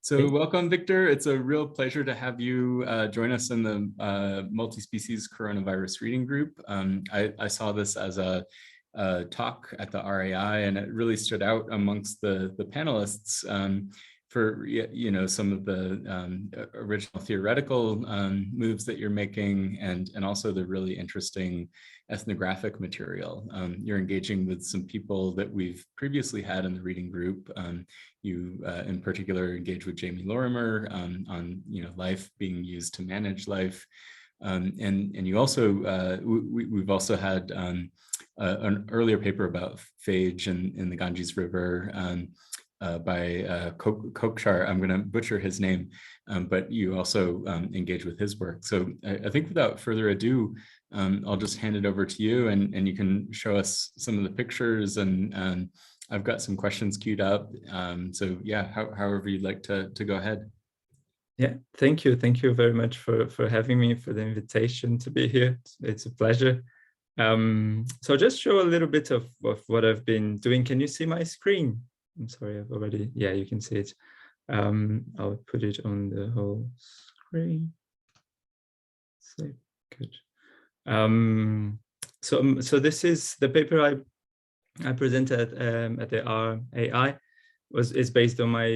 So welcome, Victor. It's a real pleasure to have you join us in the multi-species coronavirus reading group. I saw this as a talk at the RAI, and it really stood out amongst the panelists for some of the original theoretical moves that you're making, and also the really interesting ethnographic material. You're engaging with some people that we've previously had in the reading group. You in particular engage with Jamie Lorimer on life being used to manage life, and you also we've also had an earlier paper about phage in the Ganges River by Kokshar. I'm going to butcher his name, but you also engage with his work. So I think without further ado, I'll just hand it over to you, and you can show us some of the pictures, and I've got some questions queued up. So yeah, however you'd like to go ahead. Yeah, thank you. Thank you very much for having me, for the invitation to be here. It's a pleasure. So I'll just show a little bit of what I've been doing. Can you see my screen? I'm sorry, I've already, yeah, you can see it. I'll put it on the whole screen. So good. So this is the paper I presented at the RAI. Is based on my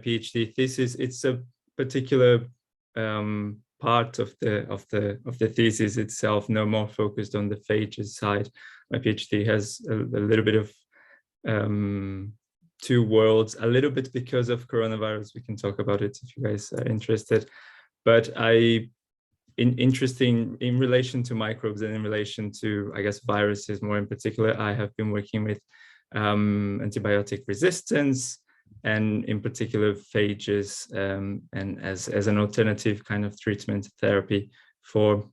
PhD thesis. It's a particular part of the thesis itself, no more focused on the phages side. My PhD has a little bit of two worlds, a little bit because of coronavirus. We can talk about it if you guys are interested. But interesting in relation to microbes and in relation to, I guess, viruses more in particular, I have been working with antibiotic resistance, and in particular phages, and as an alternative kind of treatment therapy for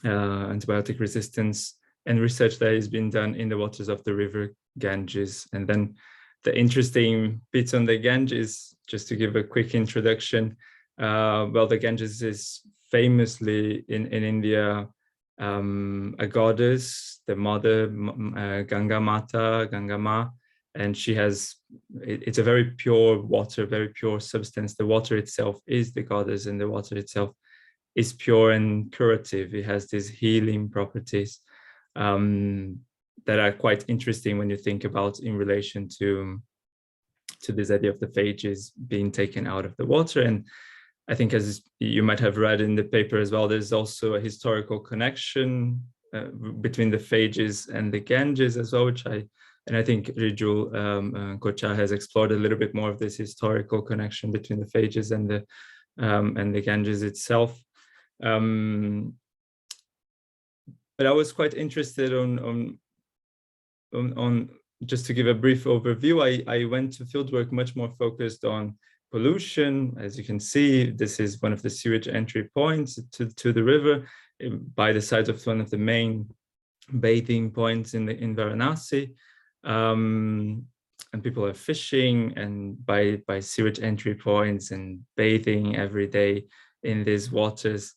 antibiotic resistance, and research that has been done in the waters of the river Ganges. And then the interesting bits on the Ganges, just to give a quick introduction, well, the Ganges is famously in India a goddess, the mother, Ganga Mata, Ganga Ma, and she has, it's a very pure water, very pure substance. The water itself is the goddess, and the water itself is pure and curative. It has these healing properties that are quite interesting when you think about in relation to this idea of the phages being taken out of the water. And I think, as you might have read in the paper as well, there's also a historical connection between the phages and the Ganges as well, which I think Rijul Kocha has explored a little bit more of this historical connection between the phages and the Ganges itself. But I was quite interested on just to give a brief overview. I went to fieldwork much more focused on pollution. As you can see, this is one of the sewage entry points to the river by the side of one of the main bathing points in Varanasi. And people are fishing and by sewage entry points and bathing every day in these waters.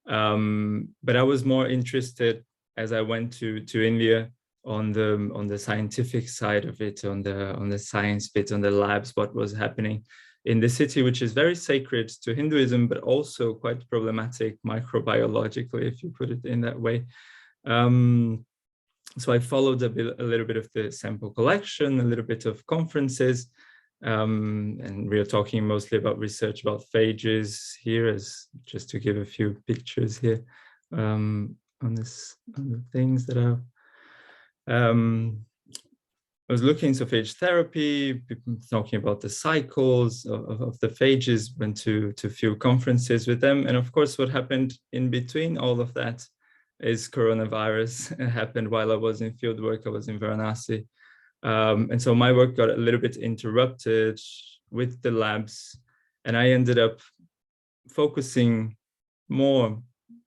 But I was more interested, as I went to India, on the scientific side of it, on the science bit, on the labs, what was happening in the city, which is very sacred to Hinduism, but also quite problematic microbiologically, if you put it in that way. So I followed a little bit of the sample collection, a little bit of conferences, and we are talking mostly about research about phages here, as just to give a few pictures here on the things that are. I was looking into phage therapy, people talking about the cycles of the phages, went to a few conferences with them. And of course, what happened in between all of that is coronavirus. It happened while I was in fieldwork. I was in Varanasi. And so my work got a little bit interrupted with the labs. And I ended up focusing more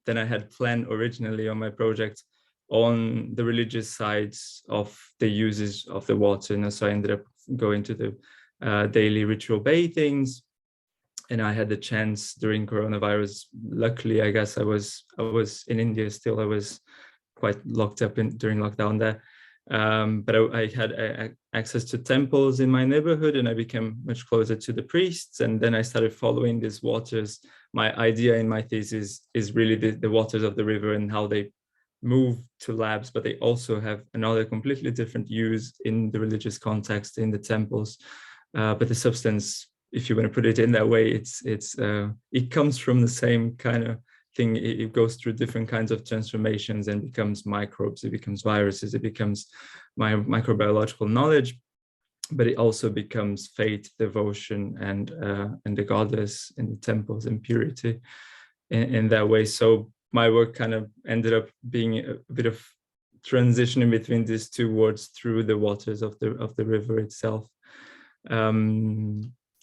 than I had planned originally on my project on the religious sides of the uses of the water. And so I ended up going to the daily ritual bathings. And I had the chance during coronavirus. Luckily, I guess I was in India still. I was quite locked up during lockdown there. But I had access to temples in my neighborhood, and I became much closer to the priests. And then I started following these waters. My idea in my thesis is really the waters of the river and how they move to labs, but they also have another completely different use in the religious context in the temples. But the substance, if you want to put it in that way, it comes from the same kind of thing. It goes through different kinds of transformations and becomes microbes, it becomes viruses, it becomes microbiological knowledge, but it also becomes faith, devotion, and the goddess in the temples and purity in that way. So my work kind of ended up being a bit of transitioning between these two words through the waters of the river itself,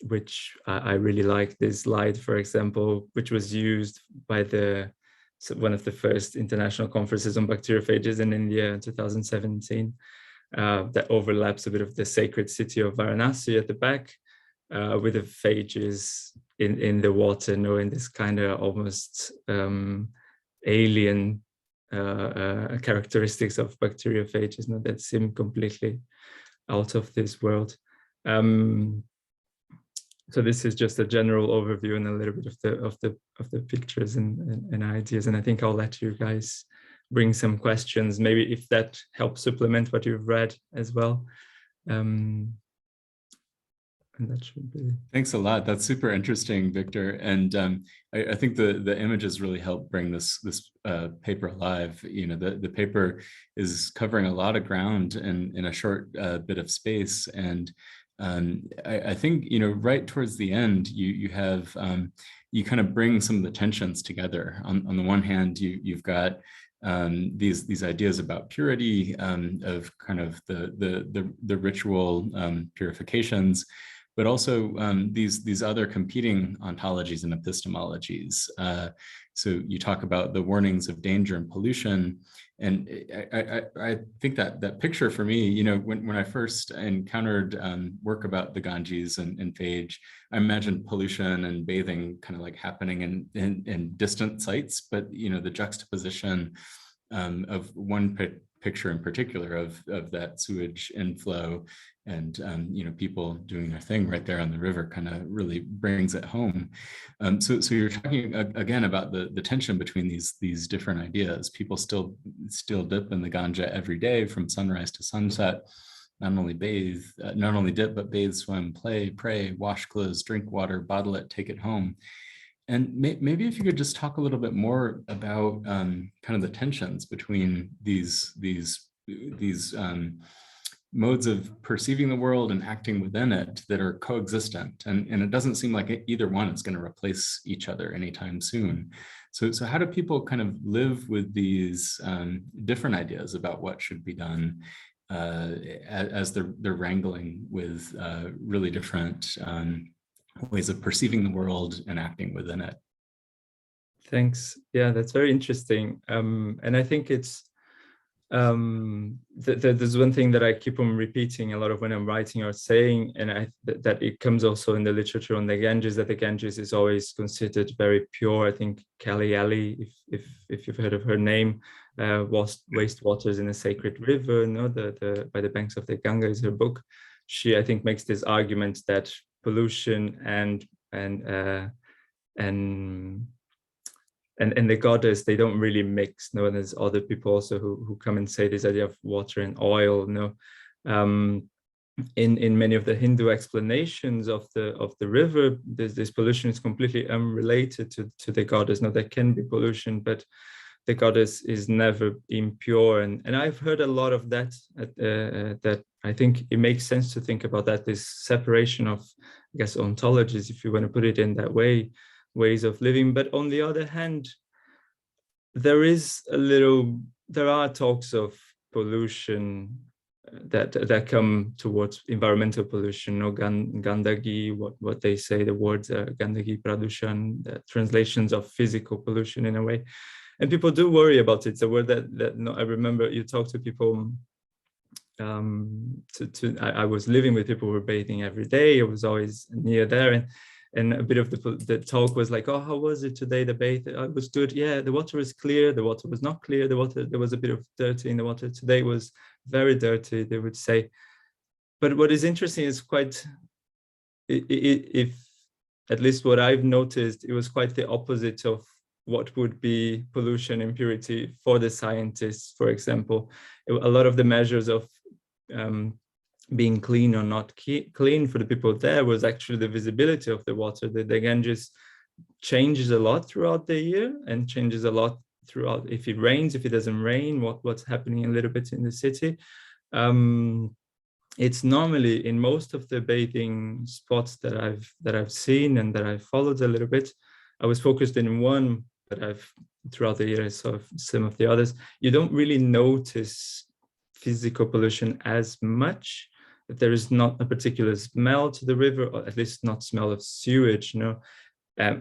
which I really like. This slide, for example, which was used by one of the first international conferences on bacteriophages in India in 2017, that overlaps a bit of the sacred city of Varanasi at the back, with the phages in the water, in this kind of almost alien characteristics of bacteriophages, that seem completely out of this world. So this is just a general overview and a little bit of the pictures and ideas. And I think I'll let you guys bring some questions, maybe if that helps supplement what you've read as well. And that should be. Thanks a lot. That's super interesting, Victor. And I think the images really help bring this paper alive. The paper is covering a lot of ground in a short bit of space. And I think, right towards the end, you have, you kind of bring some of the tensions together. On the one hand, you've got these ideas about purity, of kind of the ritual purifications, but also these other competing ontologies and epistemologies. So you talk about the warnings of danger and pollution. And I think that picture for me, when I first encountered work about the Ganges and Phage, I imagined pollution and bathing kind of like happening in distant sites, but the juxtaposition of one picture in particular of that sewage inflow and people doing their thing right there on the river kind of really brings it home. So you're talking again about the tension between these different ideas. People still dip in the Ganga every day from sunrise to sunset. Not only dip, but bathe, swim, play, pray, wash clothes, drink water, bottle it, take it home. And maybe if you could just talk a little bit more about kind of the tensions between these modes of perceiving the world and acting within it that are coexistent. And it doesn't seem like either one is going to replace each other anytime soon. So how do people kind of live with these different ideas about what should be done as they're wrangling with really different ways of perceiving the world and acting within it? Thanks. Yeah, that's very interesting. And I think it's there's one thing that I keep on repeating a lot of when I'm writing or saying, and that it comes also in the literature on the Ganges, that the Ganges is always considered very pure. I think Kelly Ali, if you've heard of her name, Wastewaters in a Sacred River, by the banks of the Ganga is her book. She, I think, makes this argument that pollution and the goddess, they don't really mix. And there's other people also who come and say this idea of water and oil. In many of the Hindu explanations of the river, this pollution is completely unrelated to the goddess. Now, there can be pollution, but the goddess is never impure. And I've heard a lot of that. That I think it makes sense to think about that. This separation of, I guess, ontologies, if you want to put it in that way, ways of living. But on the other hand, there are talks of pollution that come towards environmental pollution, Gandagi, what they say, the words Gandagi Pradushan, the translations of physical pollution in a way. And people do worry about it. It's a word that I remember you talk to people. I was living with people who were bathing every day. I was always near there, And a bit of the talk was like, oh, how was it today, the bath? It was good. Yeah, the water was clear, the water was not clear, there was a bit of dirty in the water. Today was very dirty, they would say. But what is interesting is quite, if at least what I've noticed, it was quite the opposite of what would be pollution impurity for the scientists, for example. A lot of the measures of being clean or not clean for the people there was actually the visibility of the water. The Ganges changes a lot throughout the year and changes a lot throughout, if it rains, if it doesn't rain, what's happening a little bit in the city. It's normally in most of the bathing spots that I've seen and that I've followed a little bit. I was focused in one, but throughout the year I saw some of the others. You don't really notice physical pollution as much. There is not a particular smell to the river, or at least not smell of sewage.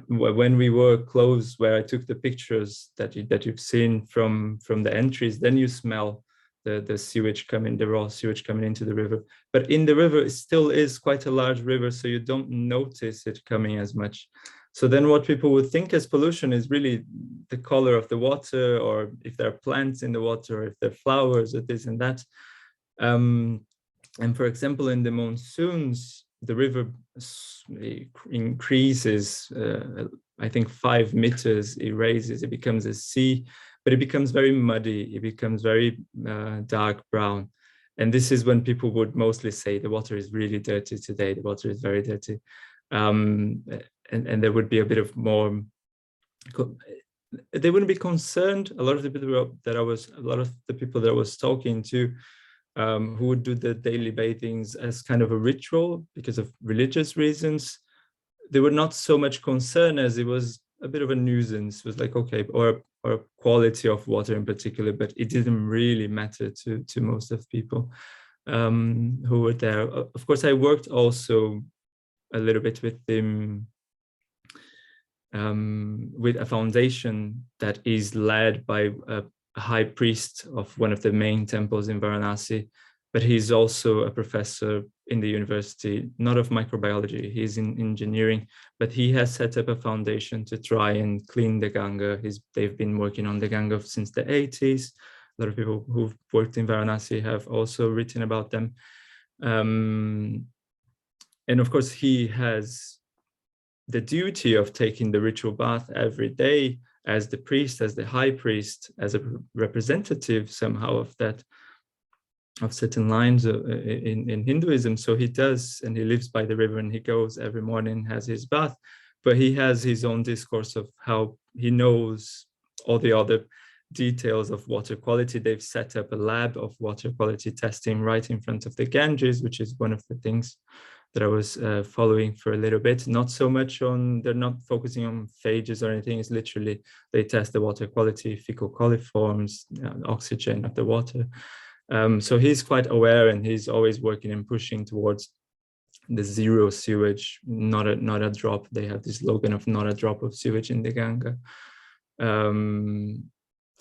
When we were close, where I took the pictures that you've seen from the entries, then you smell the sewage coming, the raw sewage coming into the river. But in the river, it still is quite a large river, so you don't notice it coming as much. So then what people would think as pollution is really the color of the water, or if there are plants in the water, or if there are flowers, or this and that. And for example, in the monsoons, the river increases, I think 5 meters, it raises, it becomes a sea, but it becomes very muddy, it becomes very dark brown. And this is when people would mostly say the water is really dirty today, the water is very dirty. And there would be a bit of more, they wouldn't be concerned. A lot of the people that I was talking to, who would do the daily bathings as kind of a ritual because of religious reasons, they were not so much concerned as it was a bit of a nuisance. It was like, okay, or quality of water in particular, but it didn't really matter to most of people who were there. Of course, I worked also a little bit with them, with a foundation that is led by a high priest of one of the main temples in Varanasi, but he's also a professor in the university, not of microbiology, he's in engineering, but he has set up a foundation to try and clean the Ganga. They've been working on the Ganga since the 80s. A lot of people who've worked in Varanasi have also written about them. And of course, he has the duty of taking the ritual bath every day as the priest, as the high priest, as a representative somehow of that, of certain lines in Hinduism. So he does, and he lives by the river, and he goes every morning, has his bath, but he has his own discourse of how he knows all the other details of water quality. They've set up a lab of water quality testing right in front of the Ganges, which is one of the things that I was following for a little bit. Not so much on, they're not focusing on phages or anything. It's literally, they test the water quality, fecal coliforms, oxygen of the water. So he's quite aware, and he's always working and pushing towards the zero sewage, not a drop. They have this slogan of not a drop of sewage in the Ganga.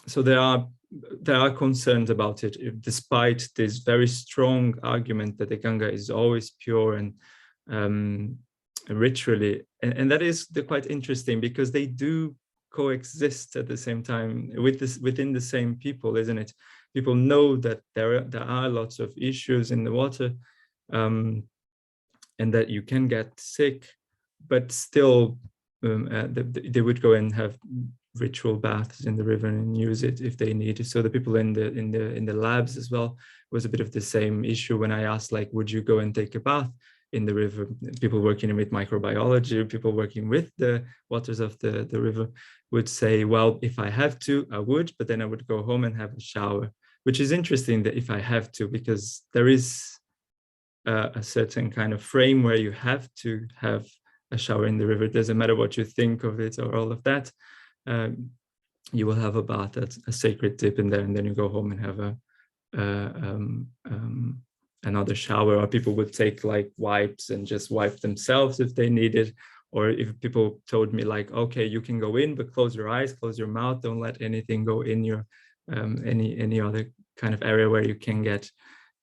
So there are concerns about it, despite this very strong argument that the Ganga is always pure and ritually, and that is quite interesting, because they do coexist at the same time within the same people, isn't it? People know that there are lots of issues in the water, and that you can get sick, but still they would go and have ritual baths in the river and use it if they need to. So the people in the labs as well was a bit of the same issue. When I asked, like, would you go and take a bath in the river, people working with microbiology, people working with the waters of the river would say, well, if I have to, I would, but then I would go home and have a shower, which is interesting, that if I have to, because there is a certain kind of frame where you have to have a shower in the river. It doesn't matter what you think of it or all of that. You will have a bath, that's a sacred dip in there, and then you go home and have another shower. Or people would take like wipes and just wipe themselves if they needed. Or if people told me, like, okay, you can go in, but close your eyes, close your mouth, don't let anything go in your any other kind of area where you can get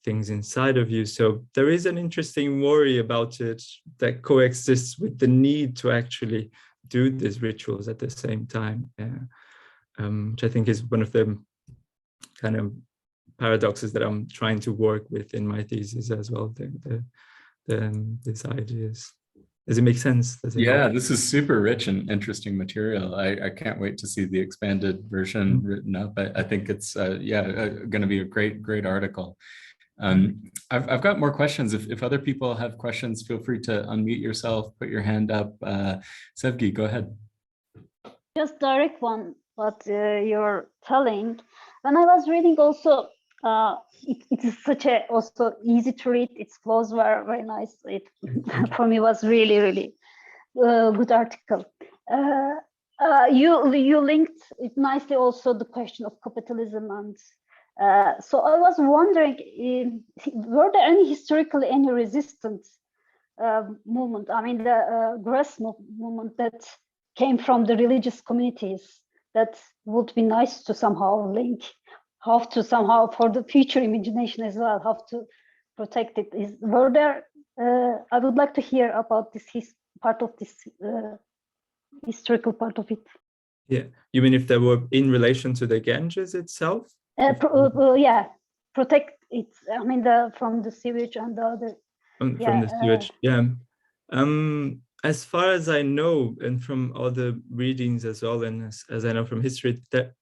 things inside of you. So there is an interesting worry about it that coexists with the need to actually do these rituals at the same time, which I think is one of the kind of paradoxes that I'm trying to work with in my thesis as well. These ideas. Does it make sense? Does it Yeah, help? this is super rich and interesting material. I can't wait to see the expanded version written up. I think it's going to be a great article. I've got more questions. If other people have questions, feel free to unmute yourself, put your hand up. Sevgi, go ahead. Just direct one, what you're telling. When I was reading also, it is such a also easy to read. Its flows were very nice. It for me was really good article. You linked it nicely also the question of capitalism, and so I was wondering, were there historically any resistance movement? I mean, the grass movement that came from the religious communities that would be nice to somehow link, how to somehow for the future imagination as well, how to protect it. Were there? I would like to hear about this part of this historical part of it. Yeah, you mean if they were in relation to the Ganges itself? Yeah, protect it. I mean, from the sewage and the other. From the sewage, yeah. As far as I know, and from other readings as well, and as I know from history, that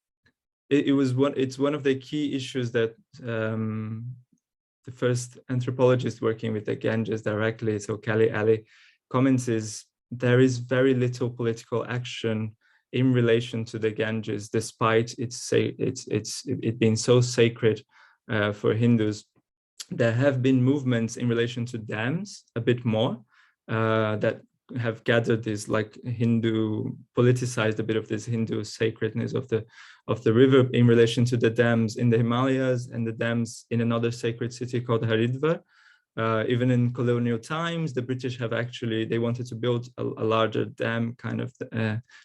it's one of the key issues that the first anthropologist working with the Ganges directly, so Kali Ali, comments is there is very little political action in relation to the Ganges, despite it being so sacred for Hindus. There have been movements in relation to dams a bit more that have gathered this like Hindu, politicized a bit of this Hindu sacredness of the river in relation to the dams in the Himalayas and the dams in another sacred city called Haridwar. Even in colonial times, the British have actually, they wanted to build a larger dam kind of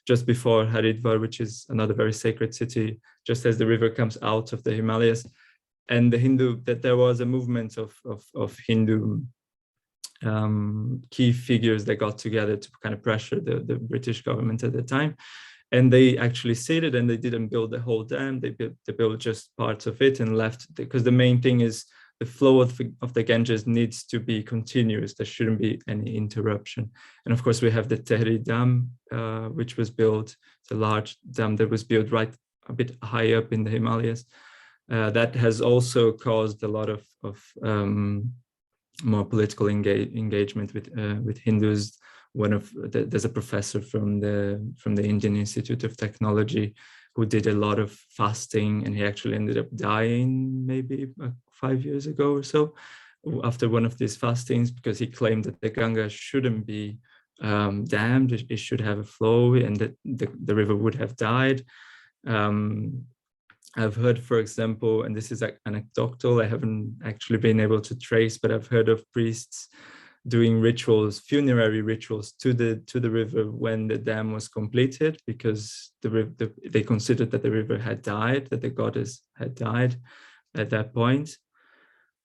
just before Haridwar, which is another very sacred city, just as the river comes out of the Himalayas. And that there was a movement of Hindu key figures that got together to kind of pressure the British government at the time. And they actually ceded, and they didn't build the whole dam. They built just parts of it and left, because the main thing is the flow of the Ganges needs to be continuous. There shouldn't be any interruption. And of course, we have the Tehri Dam, which was built. It's a large dam that was built right a bit high up in the Himalayas. That has also caused a lot of more political engagement with Hindus. There's a professor from the Indian Institute of Technology who did a lot of fasting, and he actually ended up dying maybe 5 years ago or so after one of these fastings, because he claimed that the Ganga shouldn't be dammed, it should have a flow, and that the river would have died. I've heard, for example, and this is anecdotal, I haven't actually been able to trace, but I've heard of priests doing rituals, funerary rituals to the river when the dam was completed, because they considered that the river had died, that the goddess had died at that point.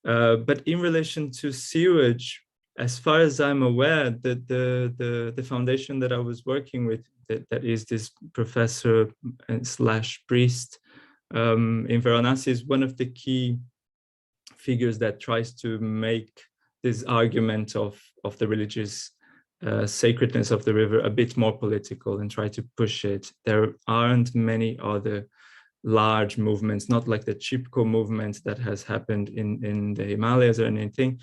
But in relation to sewage, as far as I'm aware, the foundation that I was working with, that is this professor / priest in Varanasi, is one of the key figures that tries to make this argument of the religious sacredness of the river a bit more political and try to push it. There aren't many other large movements, not like the Chipko movement that has happened in the Himalayas or anything.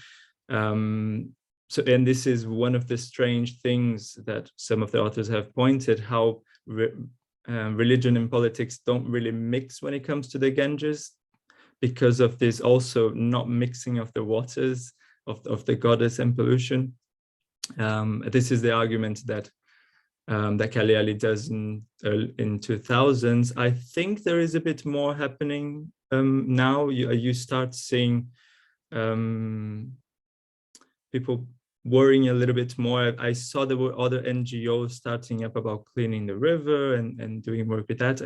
So, and this is one of the strange things that some of the authors have pointed, how religion and politics don't really mix when it comes to the Ganges, because of this also not mixing of the waters of the goddess and pollution. This is the argument that Kali Ali does in 2000s. I think there is a bit more happening now. You start seeing people worrying a little bit more. I saw there were other NGOs starting up about cleaning the river and doing work with that.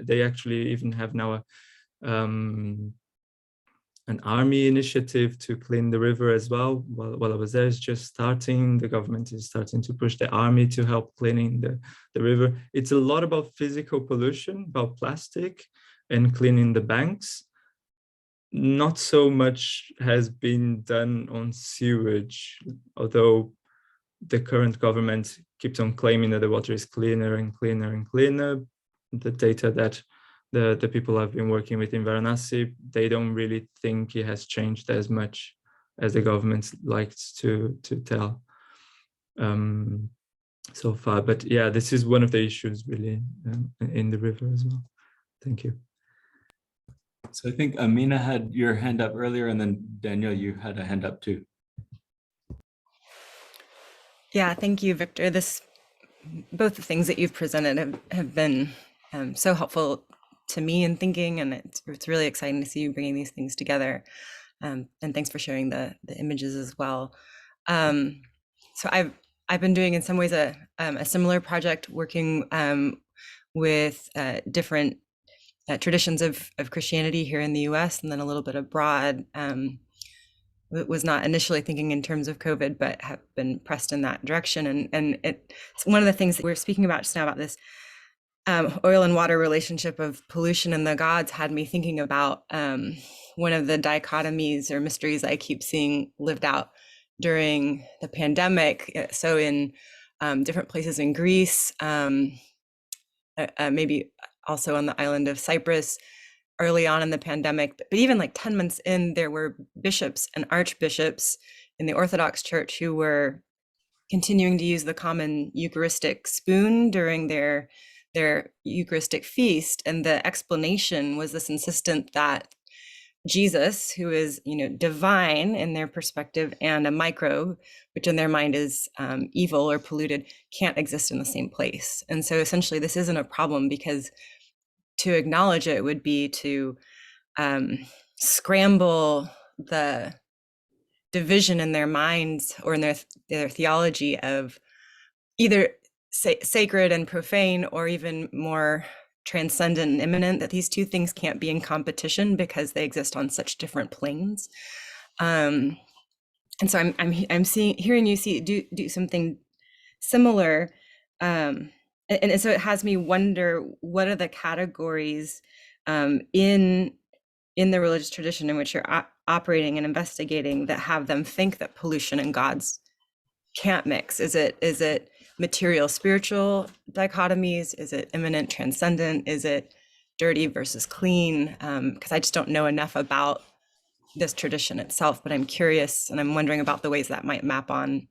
They actually even have now an army initiative to clean the river as well. While I was there, it's just starting. The government is starting to push the army to help cleaning the river. It's a lot about physical pollution, about plastic and cleaning the banks. Not so much has been done on sewage, although the current government keeps on claiming that the water is cleaner and cleaner and cleaner. The data that the people I've been working with in Varanasi, they don't really think it has changed as much as the government likes to tell so far. But yeah, this is one of the issues really in the river as well. Thank you. So I think Amina had your hand up earlier, and then Daniel, you had a hand up too. Yeah, thank you, Victor. Both the things that you've presented have been so helpful to me in thinking, and it's really exciting to see you bringing these things together. And thanks for sharing the images as well. So I've been doing in some ways a similar project, working with different traditions of Christianity here in the US and then a little bit abroad. Was not initially thinking in terms of COVID, but have been pressed in that direction. And it's one of the things that we're speaking about just now about this oil and water relationship of pollution and the gods had me thinking about one of the dichotomies or mysteries I keep seeing lived out during the pandemic. So in different places in Greece, maybe also on the island of Cyprus, early on in the pandemic, but even like 10 months in, there were bishops and archbishops in the Orthodox Church who were continuing to use the common Eucharistic spoon during their Eucharistic feast. And the explanation was this insistent that Jesus, who is, divine in their perspective, and a microbe, which in their mind is evil or polluted, can't exist in the same place. And so essentially this isn't a problem, because to acknowledge it would be to scramble the division in their minds or in their theology of either sacred and profane, or even more transcendent and immanent, that these two things can't be in competition because they exist on such different planes. And so I'm hearing you do something similar. And so it has me wonder, what are the categories in the religious tradition in which you're operating and investigating that have them think that pollution and gods can't mix? Is it material spiritual dichotomies? Is it immanent transcendent? Is it dirty versus clean? Because I just don't know enough about this tradition itself, but I'm curious, and I'm wondering about the ways that might map on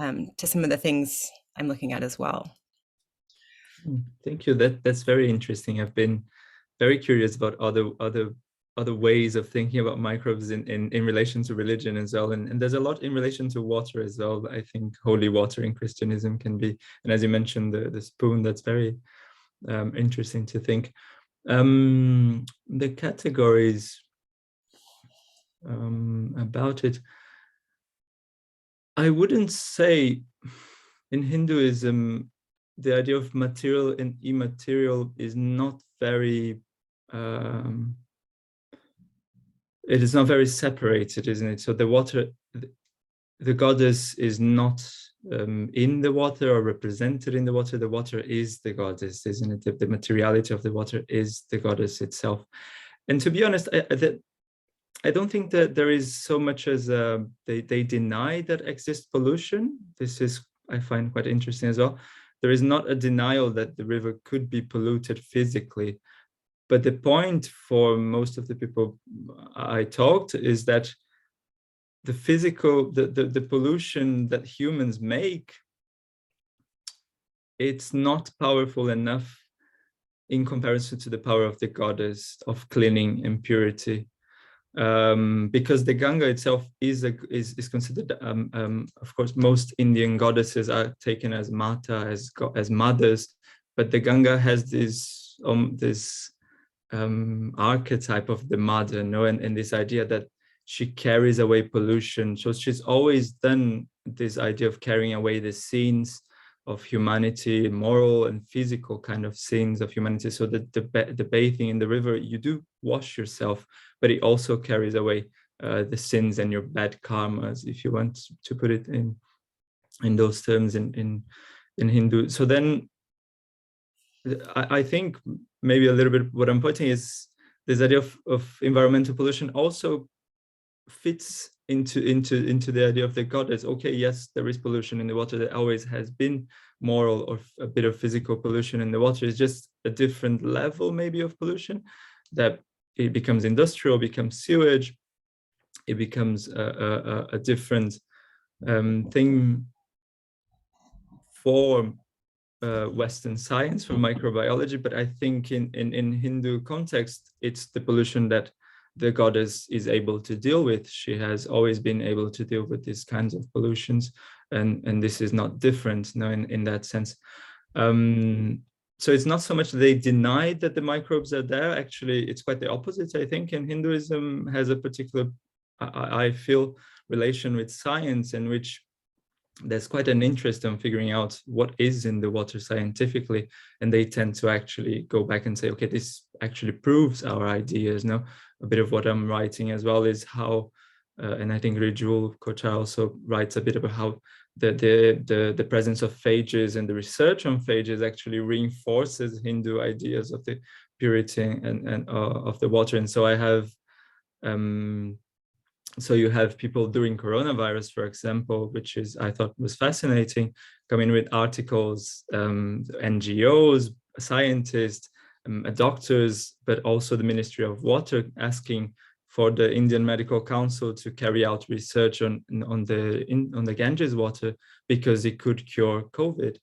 to some of the things I'm looking at as well. Thank you. That's very interesting. I've been very curious about other ways of thinking about microbes in relation to religion as well. And there's a lot in relation to water as well. I think holy water in Christianism can be, and as you mentioned, the spoon, that's very interesting to think. The categories about it, I wouldn't say in Hinduism, the idea of material and immaterial is not very, it is not very separated, isn't it? So the water, the goddess is not in the water or represented in the water. The water is the goddess, isn't it? The materiality of the water is the goddess itself. And to be honest, I don't think that there is so much as they deny that exists pollution. This is, I find, quite interesting as well. There is not a denial that the river could be polluted physically. But the point for most of the people I talked is that the physical, the pollution that humans make, it's not powerful enough in comparison to the power of the goddess of cleaning and purity. Because the Ganga itself is considered, of course, most Indian goddesses are taken as Mata, as mothers, but the Ganga has this archetype of the mother, and this idea that she carries away pollution. So she's always done this idea of carrying away the sins of humanity, moral and physical kind of sins of humanity. So the bathing in the river, you do wash yourself, but it also carries away the sins and your bad karmas, if you want to put it in those terms in Hindu. So then I think maybe a little bit what I'm pointing is this idea of environmental pollution also fits into the idea of the goddess. Okay, yes, there is pollution in the water. There always has been moral or a bit of physical pollution in the water. It's just a different level maybe of pollution, that it becomes industrial, becomes sewage, it becomes a different thing for Western science, for microbiology. But I think in Hindu context, it's the pollution that the goddess is able to deal with. She has always been able to deal with these kinds of pollutions, and this is not different, no, in that sense. So it's not so much they deny that the microbes are there. Actually, it's quite the opposite. I think in Hinduism has a particular, I feel, relation with science, in which there's quite an interest in figuring out what is in the water scientifically, and they tend to actually go back and say, okay, this actually proves our ideas. No, a bit of what I'm writing as well is how, and I think Rijul Kochar also writes a bit about how the presence of phages and the research on phages actually reinforces Hindu ideas of the purity and of the water. And so I have so you have people during coronavirus, for example, which is, I thought was fascinating, coming with articles, NGOs, scientists, doctors, but also the Ministry of Water, asking for the Indian Medical Council to carry out research on the Ganges water because it could cure COVID.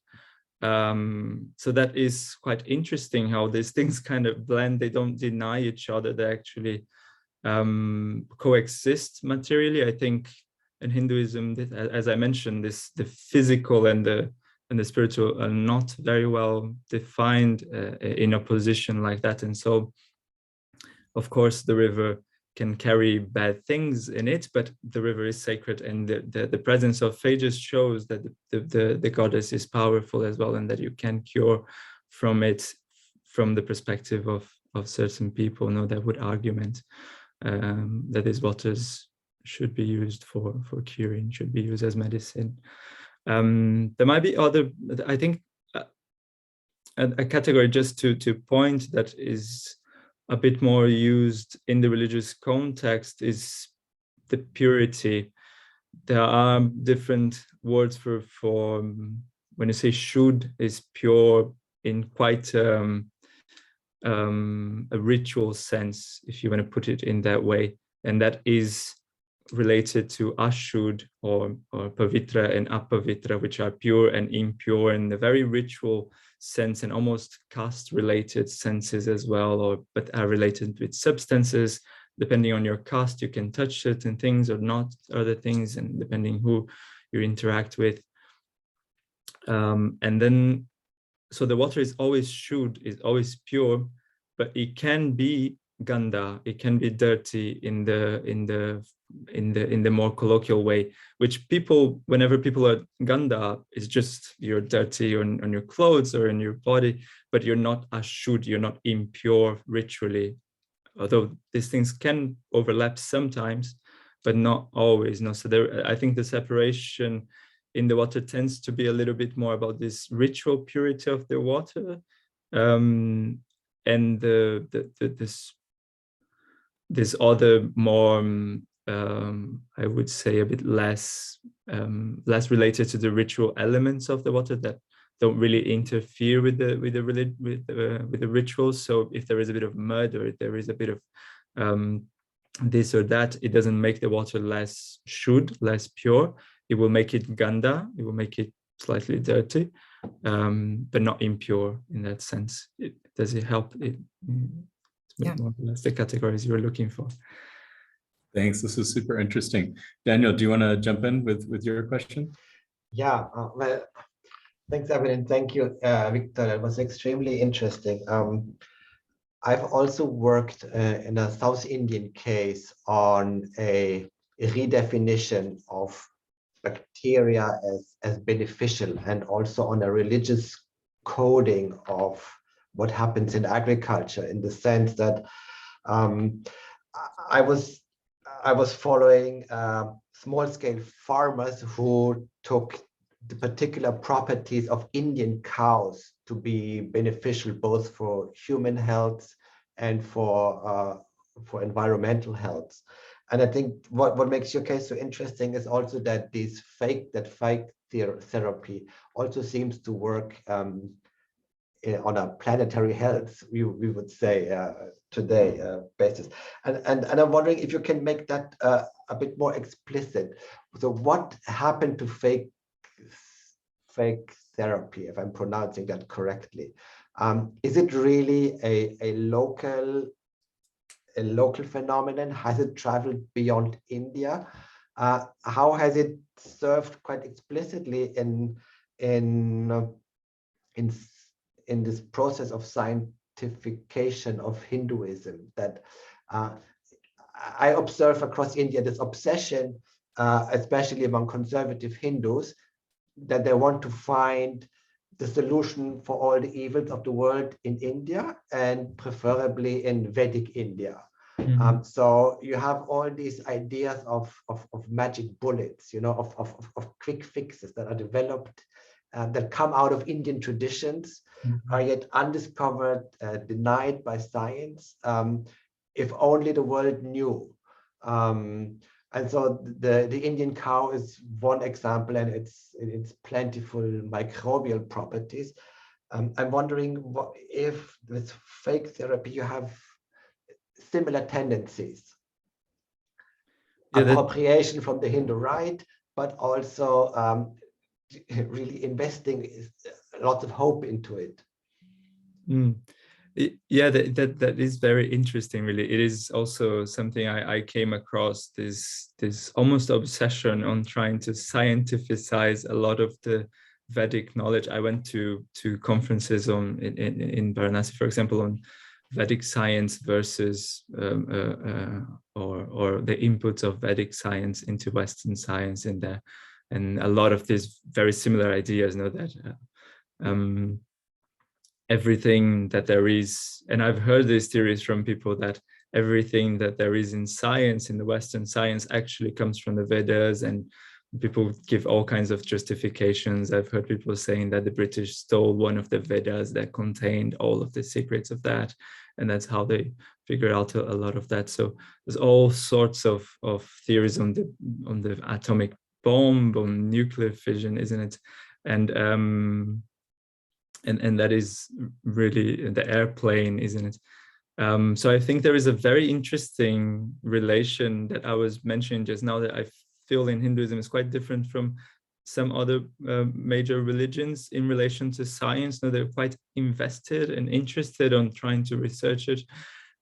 So that is quite interesting how these things kind of blend. They don't deny each other. They actually coexist materially. I think in Hinduism, as I mentioned, the physical and the spiritual are not very well defined in a position like that. And so, of course, the river can carry bad things in it, but the river is sacred, and the presence of phages shows that the goddess is powerful as well, and that you can cure from it, from the perspective of certain people, no, that would argument that these waters should be used for curing, should be used as medicine. There might be other, I think, a category just to point that is a bit more used in the religious context is the purity. There are different words for when you say should is pure in quite a ritual sense, if you want to put it in that way, and that is related to ashud or pavitra and apavitra, which are pure and impure in the very ritual sense, and almost caste related senses as well, but are related with substances. Depending on your caste, you can touch certain things or not other things, and depending who you interact with. And then, so the water is always shud, is always pure, but it can be ganda, it can be dirty in the more colloquial way, which people, whenever people are ganda, is just you're dirty on your clothes or in your body, but you're not ashud, you're not impure ritually. Although these things can overlap sometimes, but not always. No, so there, I think the separation in the water tends to be a little bit more about this ritual purity of the water, and this other more, I would say, a bit less related to the ritual elements of the water that don't really interfere with the rituals. So if there is a bit of mud, or if there is a bit of this or that, it doesn't make the water less shud, less pure. It will make it ganda, it will make it slightly dirty, but not impure in that sense. Does it help? Yeah. More or less the categories you were looking for. Thanks. This is super interesting. Daniel, do you want to jump in with your question? Yeah, well, thanks, Evan, and thank you, Victor. It was extremely interesting. I've also worked in a South Indian case on a redefinition of bacteria as beneficial, and also on a religious coding of what happens in agriculture, in the sense that I was following small-scale farmers who took the particular properties of Indian cows to be beneficial both for human health and for environmental health. And I think what makes your case so interesting is also that phage therapy also seems to work on a planetary health, we would say today basis. And I'm wondering if you can make that a bit more explicit. So what happened to phage therapy, if I'm pronouncing that correctly? Is it really a local phenomenon? Has it traveled beyond India? How has it served quite explicitly in this process of scientification of Hinduism, that I observe across India this obsession, especially among conservative Hindus, that they want to find the solution for all the evils of the world in India, and preferably in Vedic India. Mm-hmm. So you have all these ideas of magic bullets, of quick fixes that are developed, that come out of Indian traditions, mm-hmm. are yet undiscovered, denied by science. If only the world knew. And so the Indian cow is one example, and its plentiful microbial properties. I'm wondering if with phage therapy you have similar tendencies. Appropriation from the Hindu rite, but also really investing lots of hope into it. Yeah, that is very interesting, really. It is also something I came across, this almost obsession on trying to scientificize a lot of the Vedic knowledge. I went to conferences in Varanasi, for example, on Vedic science versus or the inputs of Vedic science into Western science in there, and a lot of these very similar ideas, that everything that there is, and I've heard these theories from people, that everything that there is in science, in the Western science, actually comes from the Vedas, and people give all kinds of justifications. I've heard people saying that the British stole one of the Vedas that contained all of the secrets of that, and that's how they figured out a lot of that. So there's all sorts of theories on the atomic bomb, on nuclear fission, isn't it? And that is really the airplane, isn't it? So I think there is a very interesting relation that I was mentioning just now, that I feel in Hinduism is quite different from some other major religions in relation to science. They're quite invested and interested on trying to research it,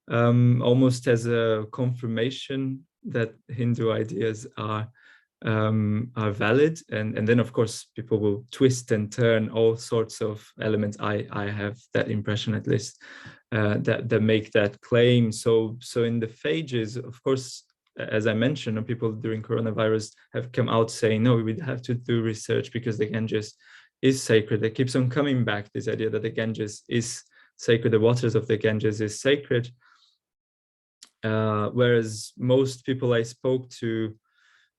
almost as a confirmation that Hindu ideas are valid, and then of course people will twist and turn all sorts of elements. I have that impression, at least, that make that claim. So in the phages, of course, as I mentioned, people during coronavirus have come out saying, no, we have to do research because the Ganges is sacred. It keeps on coming back, this idea that the Ganges is sacred, the waters of the Ganges is sacred, whereas most people I spoke to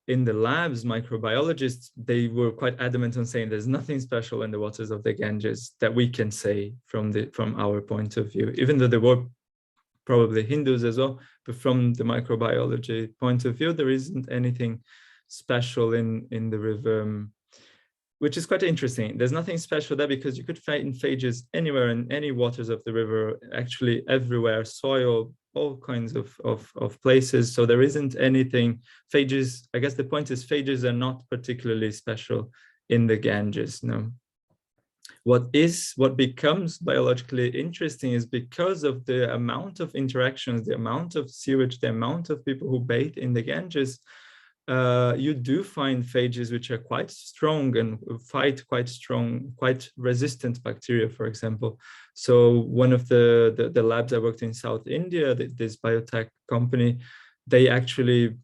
in the labs, microbiologists, they were quite adamant on saying there's nothing special in the waters of the Ganges that we can say from our point of view, even though there were probably Hindus as well, but from the microbiology point of view, there isn't anything special in the river, which is quite interesting. There's nothing special there because you could find phages anywhere in any waters of the river, actually everywhere, soil, all kinds of places. So there isn't anything. Phages, I guess the point is, phages are not particularly special in the Ganges, no. What becomes biologically interesting is because of the amount of interactions, the amount of sewage, the amount of people who bathe in the Ganges, you do find phages which are quite strong and fight quite resistant bacteria, for example. So one of the labs I worked in South India, this biotech company, they actually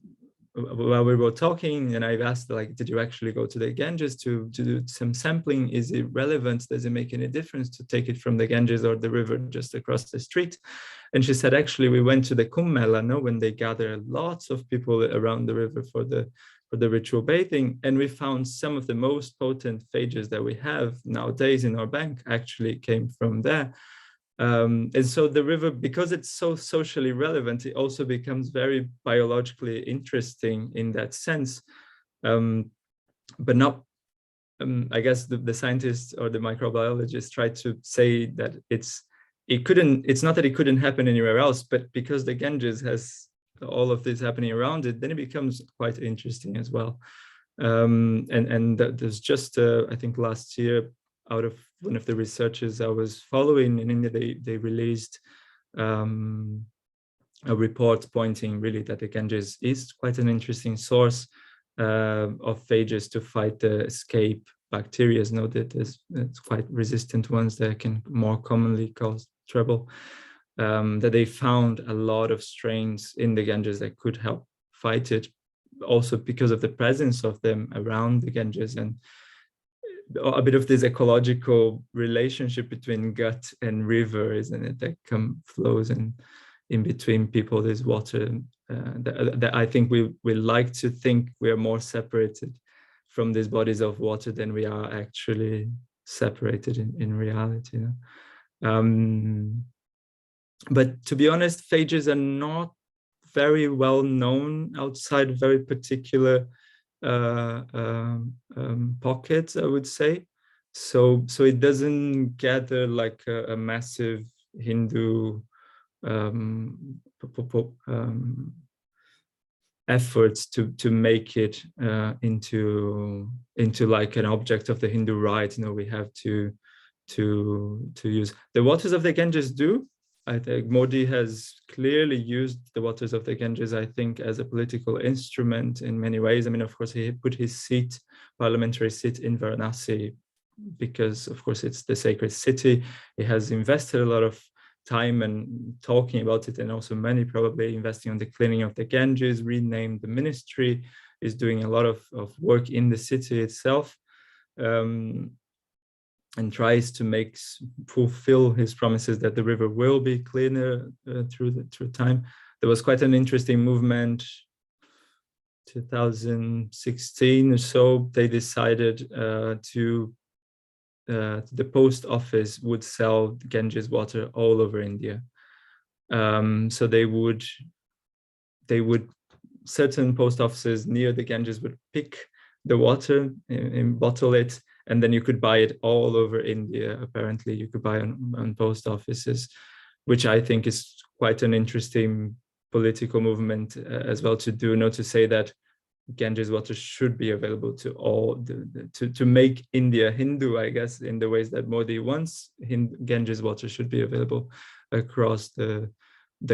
while we were talking, and I've asked, like, did you actually go to the Ganges to do some sampling? Is it relevant? Does it make any difference to take it from the Ganges or the river just across the street? And she said, actually, we went to the Kumbh Mela, no, when they gather lots of people around the river for the ritual bathing, and we found some of the most potent phages that we have nowadays in our bank actually came from there. And so the river, because it's so socially relevant, it also becomes very biologically interesting in that sense. But not, I guess the scientists or the microbiologists try to say that it's not that it couldn't happen anywhere else, but because the Ganges has all of this happening around it, then it becomes quite interesting as well. And there's just, I think last year, out of one of the researchers I was following in India, they released a report pointing really that the Ganges is quite an interesting source of phages to fight the escape bacteria. Know that there's quite resistant ones that can more commonly cause trouble. That they found a lot of strains in the Ganges that could help fight it, also because of the presence of them around the Ganges, and a bit of this ecological relationship between gut and river, isn't it, that flows in between people. There's water that I think we like to think we are more separated from these bodies of water than we are actually separated in reality. You know? But to be honest, phages are not very well known outside very particular pockets, I would say. So it doesn't gather like a massive Hindu efforts to make it into like an object of the Hindu rite. You know, we have to use the waters of the Ganges. I think Modi has clearly used the waters of the Ganges, I think, as a political instrument in many ways. I mean, of course, he put his parliamentary seat in Varanasi because, of course, it's the sacred city. He has invested a lot of time and talking about it, and also money probably investing on the cleaning of the Ganges, renamed the ministry, is doing a lot of work in the city itself. And tries to fulfill his promises that the river will be cleaner through time. There was quite an interesting movement, 2016 or so. They decided the post office would sell Ganges water all over India. So they would certain post offices near the Ganges would pick the water and bottle it, and then you could buy it all over India. Apparently you could buy on post offices, which I think is quite an interesting political movement as well to do, not to say that Ganges water should be available to all, to make India Hindu, I guess, in the ways that Modi wants. Ganges water should be available across the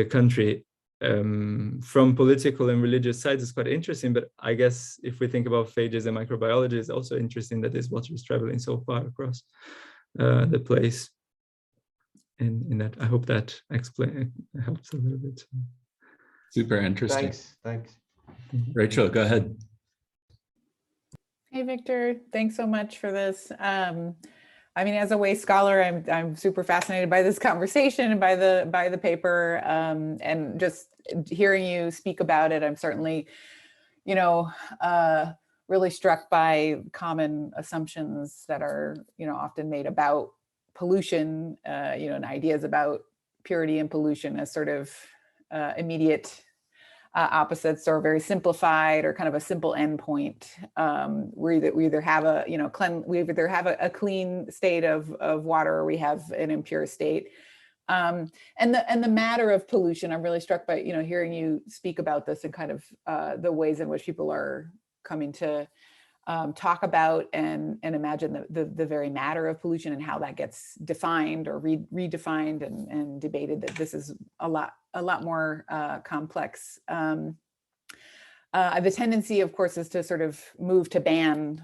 country. From political and religious sides, it's quite interesting, but I guess if we think about phages and microbiology, it's also interesting that this water is traveling so far across the place. In that, I hope that helps a little bit. Super interesting. Thanks. Rachel, go ahead. Hey, Victor, thanks so much for this. I mean, as a waste scholar, I'm super fascinated by this conversation and by the paper, and just hearing you speak about it. I'm certainly, really struck by common assumptions that are, often made about pollution, and ideas about purity and pollution as sort of immediate opposites, or very simplified, or kind of a simple endpoint. We either have a clean state of water, or we have an impure state. And the matter of pollution, I'm really struck by hearing you speak about this, and kind of the ways in which people are coming to talk about and imagine the very matter of pollution, and how that gets defined or redefined and debated. That this is a lot more complex. The tendency, of course, is to sort of move to ban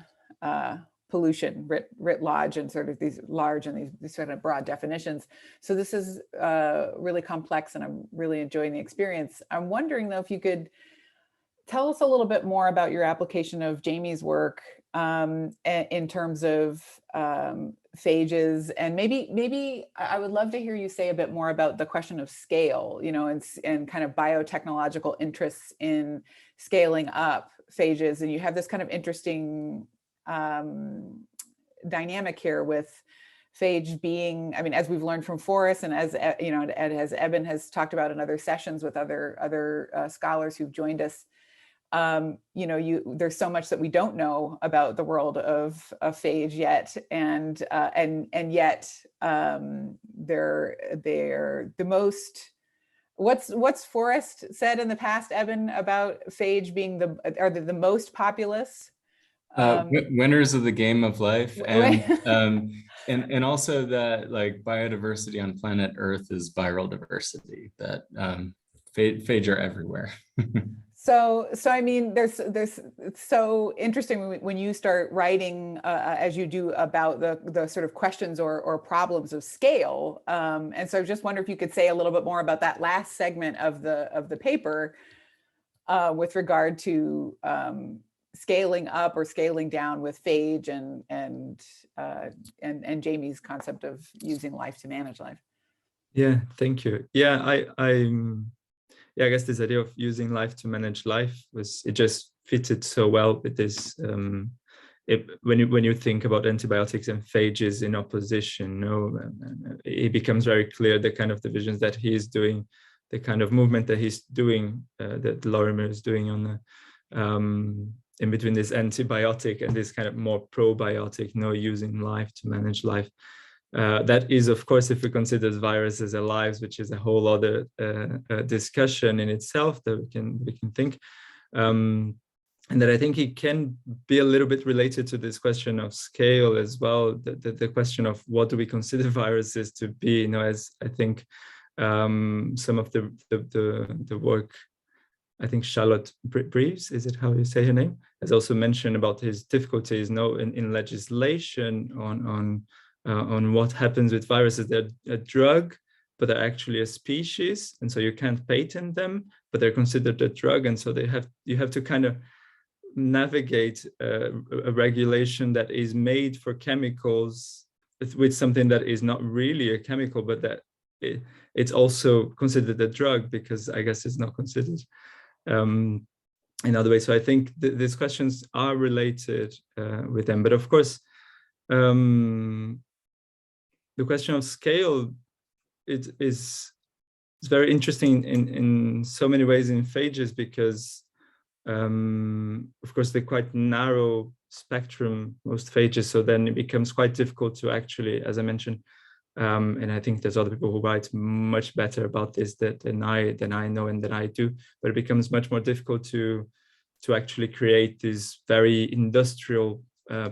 pollution writ large, and sort of these large and these sort of broad definitions. So this is really complex, and I'm really enjoying the experience. I'm wondering, though, if you could tell us a little bit more about your application of Jamie's work in terms of phages, and maybe I would love to hear you say a bit more about the question of scale, you know, and kind of biotechnological interests in scaling up phages. And you have this kind of interesting dynamic here with phage being, I mean, as we've learned from Forrest, and as you know, and as Eben has talked about in other sessions with other scholars who've joined us, you know, there's so much that we don't know about the world of phage yet, and yet they're the most. What's Forrest said in the past, Eben, about phage being the most populous? Winners of the game of life, and also that like biodiversity on planet Earth is viral diversity, that phage are everywhere. So I mean, there's it's so interesting when you start writing as you do about the sort of questions or problems of scale, and so I just wonder if you could say a little bit more about that last segment of the paper with regard to scaling up or scaling down with phage and Jamie's concept of using life to manage life. Yeah, thank you. Yeah, I guess this idea of using life to manage life it just fitted so well with this. When you think about antibiotics and phages in opposition, it becomes very clear the kind of divisions that he is doing, the kind of movement that he's doing, that Lorimer is doing on the in between this antibiotic and this kind of more probiotic, using life to manage life. That is, of course, if we consider viruses as lives, which is a whole other discussion in itself that we can think, and that I think it can be a little bit related to this question of scale as well. The question of what do we consider viruses to be? As I think some of the work, I think Charlotte Breves, is it how you say her name, has also mentioned about his difficulties in legislation on what happens with viruses. They're a drug, but they're actually a species, and so you can't patent them, but they're considered a drug, and so you have to kind of navigate a regulation that is made for chemicals with something that is not really a chemical, but that it's also considered a drug because I guess it's not considered in other ways. So I think these questions are related with them, but of course, the question of scale is very interesting in so many ways in phages because, of course, they're quite narrow spectrum, most phages. So then it becomes quite difficult to actually, as I mentioned, and I think there's other people who write much better about this than I know and than I do, but it becomes much more difficult to actually create this very industrial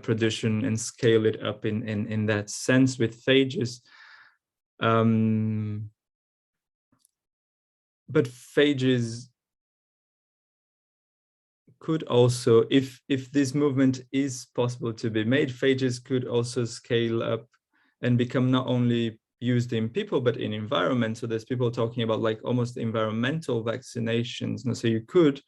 production and scale it up in that sense with phages. But phages could also, if this movement is possible to be made, phages could also scale up and become not only used in people, but in environment. So there's people talking about like almost environmental vaccinations. And so you could,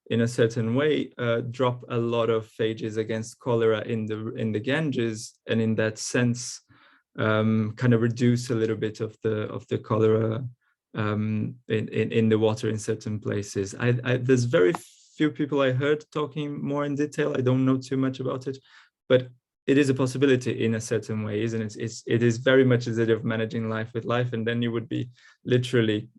in a certain way, drop a lot of phages against cholera in the Ganges, and in that sense, kind of reduce a little bit of the cholera in the water in certain places. There's very few people I heard talking more in detail. I don't know too much about it, but it is a possibility in a certain way, isn't it? It is very much a sort of managing life with life, and then you would be literally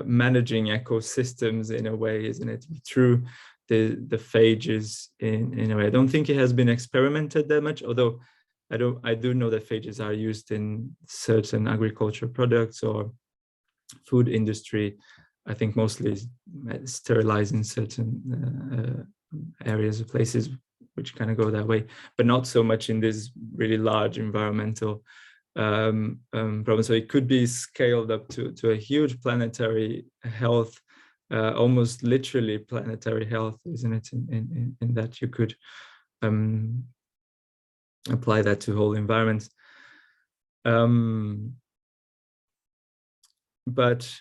managing ecosystems in a way, isn't it? Through the phages in a way. I don't think it has been experimented that much, although I do know that phages are used in certain agriculture products or food industry. I think mostly sterilizing certain areas of places which kind of go that way, but not so much in this really large environmental problem. So it could be scaled up to a huge planetary health, almost literally planetary health, isn't it? In that you could apply that to whole environments. But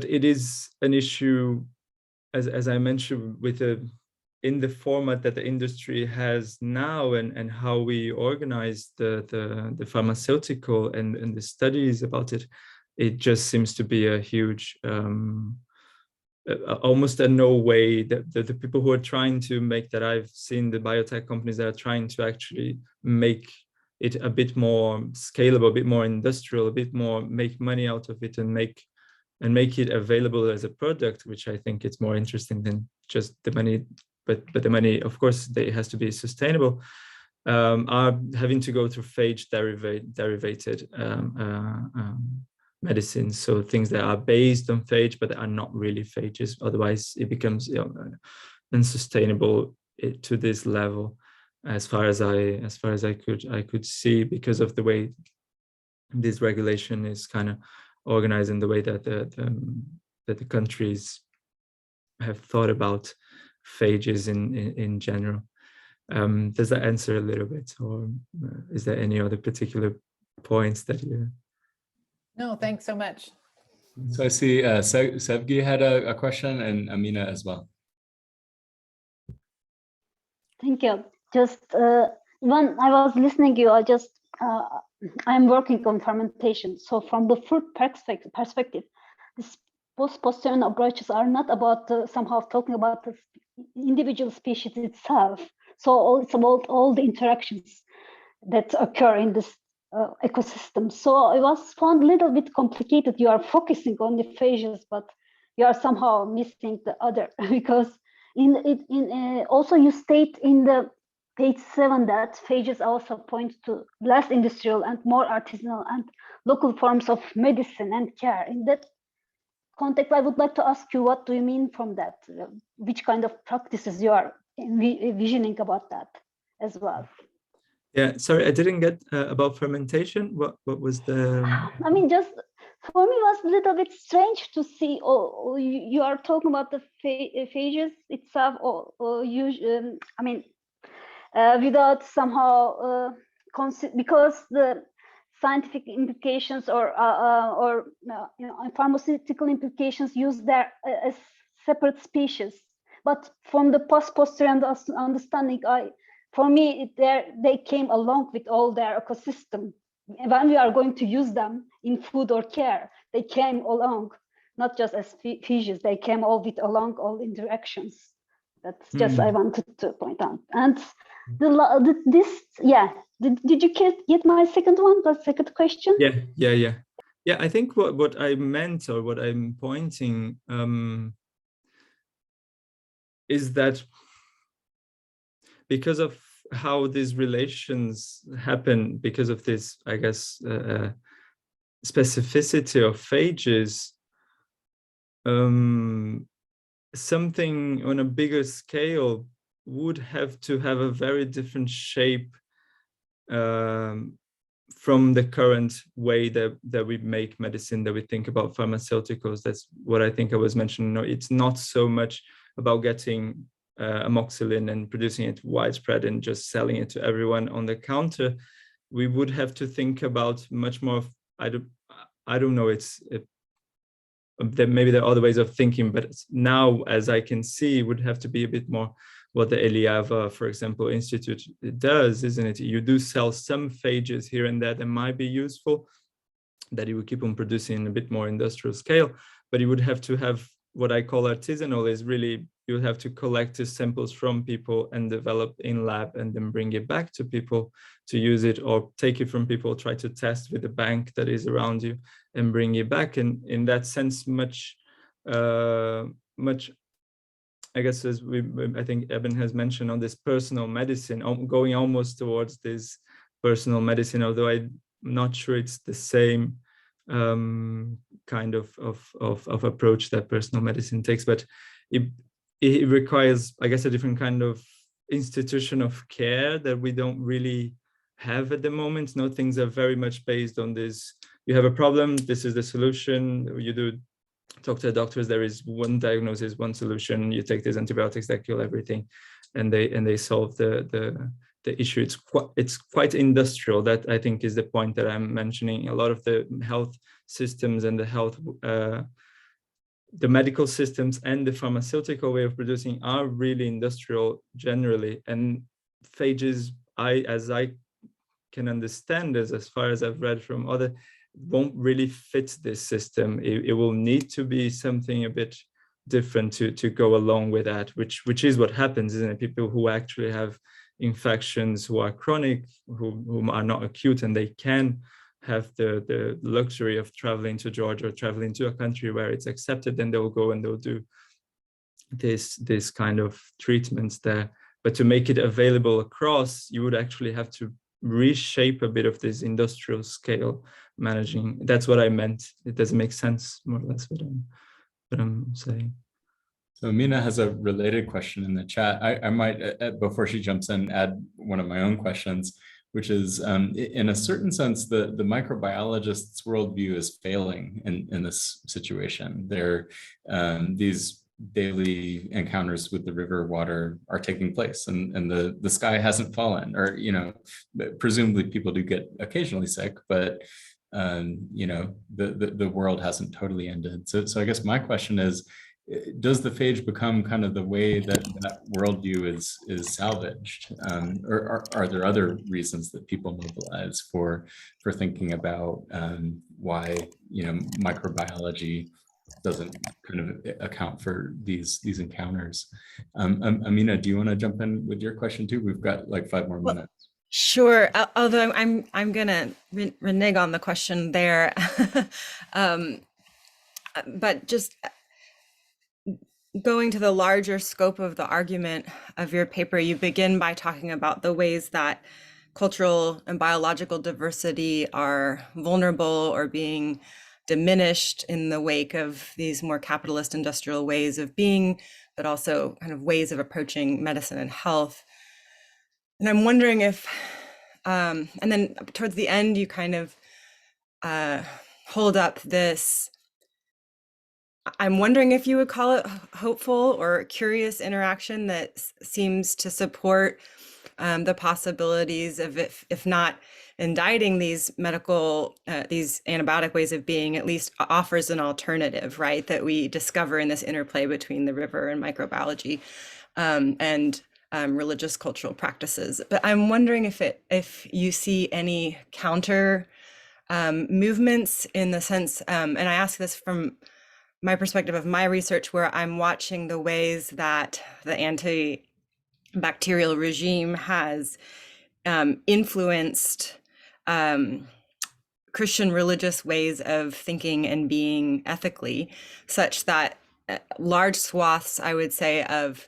it is an issue as I mentioned, with in the format that the industry has now, and how we organize the pharmaceutical and the studies about it, it just seems to be a huge, almost a no way. That the people who are trying to make that, I've seen the biotech companies that are trying to actually make it a bit more scalable, a bit more industrial, a bit more make money out of it, and make it available as a product, which I think it's more interesting than just the money. But the money, of course, it has to be sustainable. Are having to go through phage derivated medicines, so things that are based on phage but are not really phages. Otherwise, it becomes unsustainable to this level, as far as I could see, because of the way this regulation is kind of organized, and the way that the countries have thought about phages in general. Does that answer a little bit, or is there any other particular points that you? No, thanks so much. So I see Sevgi had a question, and Amina as well. Thank you. Just when I was listening to you, I'm working on fermentation. So from the food perspective, this post-posterior approaches are not about somehow talking about the individual species itself. So it's about all the interactions that occur in this ecosystem. So it was found a little bit complicated. You are focusing on the phages, but you are somehow missing the other, because also you state in the page 7 that phages also point to less industrial and more artisanal and local forms of medicine and care. In that context, I would like to ask you, what do you mean from that? Which kind of practices you are envisioning about that as well? Yeah, sorry, I didn't get about fermentation. What was the? I mean, just for me, it was a little bit strange to see. You are talking about the phages itself, or you. I mean, without somehow because the scientific implications or pharmaceutical implications use their as separate species. But from the post-posterior understanding, for me, they came along with all their ecosystem. When we are going to use them in food or care, they came along, not just as phages, they came all along all interactions. That's just I wanted to point out. And did you get my second one, the second question? Yeah, I think what I meant, or what I'm pointing, is that because of how these relations happen, because of this, I guess, specificity of phages, something on a bigger scale would have to have a very different shape from the current way that we make medicine, that we think about pharmaceuticals. That's what I think I was mentioning. No, it's not so much about getting amoxicillin and producing it widespread and just selling it to everyone on the counter. We would have to think about much more of, I don't know, maybe there are other ways of thinking, but now, as I can see, would have to be a bit more what the Eliava, for example, Institute does, isn't it? You do sell some phages here and there that might be useful, that you would keep on producing in a bit more industrial scale, but you would have to have what I call artisanal, is really, you have to collect the samples from people and develop in lab, and then bring it back to people to use it, or take it from people, try to test with the bank that is around you and bring it back. And in that sense, much, I guess, as I think Eben has mentioned, on this personal medicine, going almost towards this personal medicine, although I'm not sure it's the same kind of approach that personal medicine takes, but it requires, I guess, a different kind of institution of care that we don't really have at the moment. No, things are very much based on this. You have a problem, this is the solution. You do talk to the doctors, there is one diagnosis, one solution. You take these antibiotics that kill everything, and they solve the issue. It's quite industrial. That, I think, is the point that I'm mentioning. A lot of the health systems and the health the medical systems and the pharmaceutical way of producing are really industrial generally, and phages, as I can understand this, as far as I've read from other, won't really fit this system. It will need to be something a bit different to go along with that, which is what happens, isn't it? People who actually have infections, who are chronic, who are not acute, and they can have the luxury of traveling to Georgia or traveling to a country where it's accepted, then they'll go and they'll do this kind of treatments there. But to make it available across, you would actually have to reshape a bit of this industrial scale managing. That's what I meant. It doesn't make sense, more or less, what I'm saying. So Mina has a related question in the chat. I might, before she jumps in, add one of my own questions, which is, in a certain sense, the microbiologist's worldview is failing in this situation. These daily encounters with the river water are taking place, and the sky hasn't fallen, or, you know, presumably people do get occasionally sick, but you know, the world hasn't totally ended. So I guess my question is, does the phage become kind of the way that worldview is salvaged, or are there other reasons that people mobilize for thinking about why, you know, microbiology doesn't kind of account for these encounters? Amina, do you want to jump in with your question too? We've got like 5 more minutes. Sure. Although I'm gonna renege on the question there, but just going to the larger scope of the argument of your paper, you begin by talking about the ways that cultural and biological diversity are vulnerable or being diminished in the wake of these more capitalist industrial ways of being, but also kind of ways of approaching medicine and health. And I'm wondering if, and then towards the end, you kind of hold up this, I'm wondering if you would call it hopeful or curious interaction that seems to support the possibilities of, if not indicting these medical, these antibiotic ways of being, at least offers an alternative, right? That we discover in this interplay between the river and microbiology and religious cultural practices. But I'm wondering if you see any counter movements in the sense, and I ask this from my perspective of my research, where I'm watching the ways that the antibacterial regime has influenced Christian religious ways of thinking and being ethically, such that large swaths, I would say, of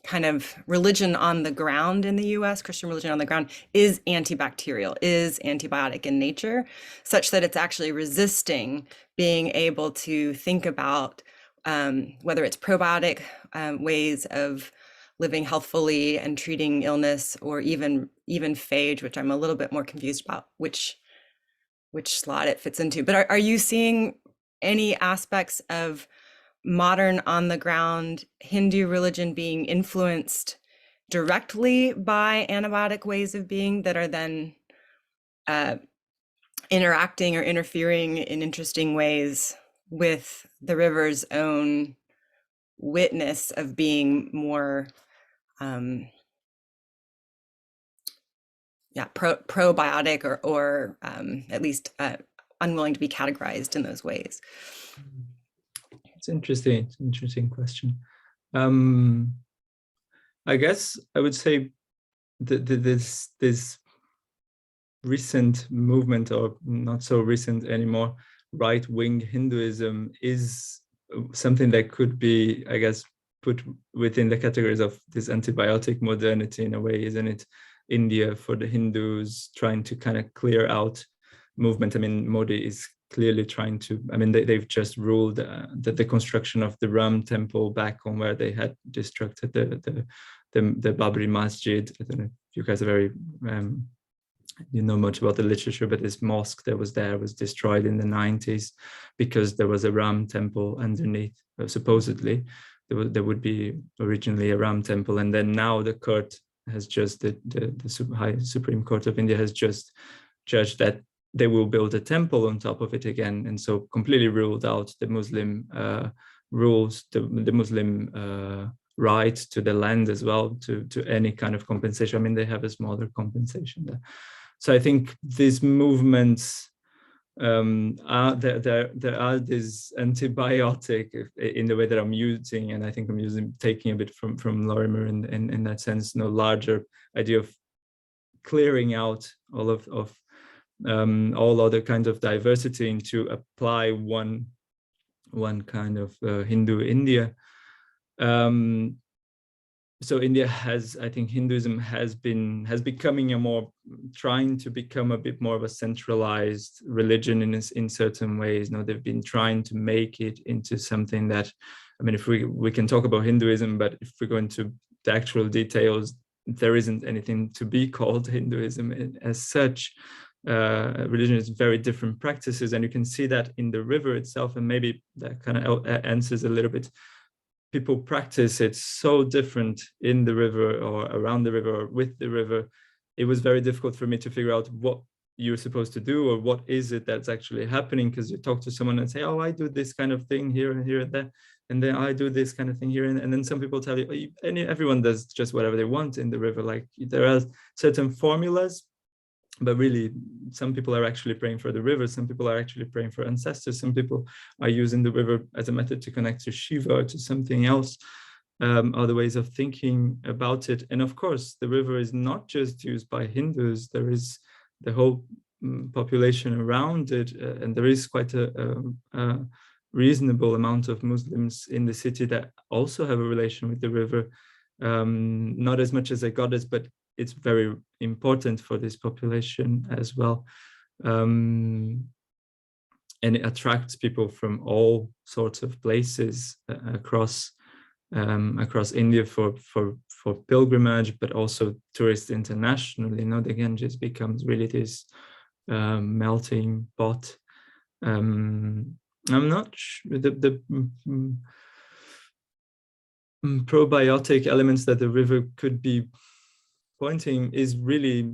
kind of religion on the ground in the US, Christian religion on the ground, is antibacterial, is antibiotic in nature, such that it's actually resisting being able to think about whether it's probiotic ways of living healthfully and treating illness, or even phage, which I'm a little bit more confused about which slot it fits into. But are you seeing any aspects of modern on the ground Hindu religion being influenced directly by antibiotic ways of being that are then interacting or interfering in interesting ways with the river's own witness of being more probiotic or at least unwilling to be categorized in those ways? It's interesting. It's an interesting question. I guess I would say that this recent movement, or not so recent anymore, right-wing Hinduism is something that could be, I guess, put within the categories of this antibiotic modernity in a way, isn't it? India for the Hindus, trying to kind of clear out movement. I mean, Modi is clearly trying to, I mean, they've just ruled that the construction of the Ram temple back on where they had destructed the Babri Masjid. I don't know if you guys are very, you know much about the literature, but this mosque that was there was destroyed in the 90s because there was a Ram temple underneath. Supposedly, there would be originally a Ram temple, and then now the court has just, the High Supreme Court of India has just judged that they will build a temple on top of it again, and so completely ruled out the Muslim rules, the Muslim right to the land as well, to any kind of compensation. I mean, they have a smaller compensation there. So I think these movements, there are these antibiotic in the way that I'm using, and I think I'm taking a bit from Lorimer in that sense, larger idea of clearing out all of all other kinds of diversity and to apply one kind of Hindu India. So India has, I think Hinduism has becoming trying to become a bit more of a centralized religion in certain ways. They've been trying to make it into something that, I mean, if we can talk about Hinduism, but if we go into the actual details, there isn't anything to be called Hinduism as such. Religion is very different practices, and you can see that in the river itself, and maybe that kind of answers a little bit. People practice it so different in the river or around the river or with the river. It was very difficult for me to figure out what you're supposed to do or what is it that's actually happening, because you talk to someone and say, oh, I do this kind of thing here and here and there, and then I do this kind of thing here, and then some people tell you, oh, everyone does just whatever they want in the river. Like, there are certain formulas, but really some people are actually praying for the river, some people are actually praying for ancestors, some people are using the river as a method to connect to Shiva or to something else, other ways of thinking about it. And of course, the river is not just used by Hindus, there is the whole population around it, and there is quite a reasonable amount of Muslims in the city that also have a relation with the river, not as much as a goddess, but it's very important for this population as well. And it attracts people from all sorts of places across India for pilgrimage, but also tourists internationally. The Ganges becomes really this melting pot. I'm not sure the probiotic elements that the river could be pointing is really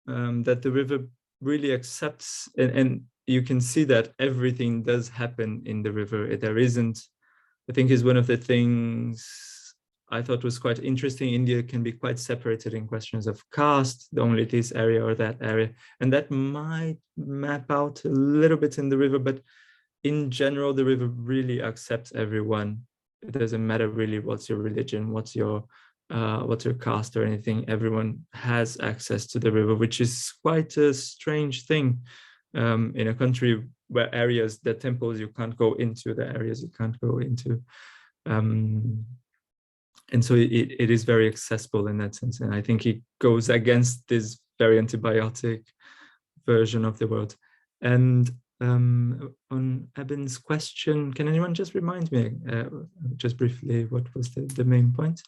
that the river really accepts, and you can see that everything does happen in the river. There isn't, I think, is one of the things I thought was quite interesting. India can be quite separated in questions of caste, only this area or that area, and that might map out a little bit in the river, but in general, the river really accepts everyone. It doesn't matter really what's your religion, what's your caste or anything. Everyone has access to the river, which is quite a strange thing in a country where the temples you can't go into, the areas you can't go into. And so it is very accessible in that sense. And I think it goes against this very antibiotic version of the world. And on Eben's question, can anyone just remind me just briefly what was the main point?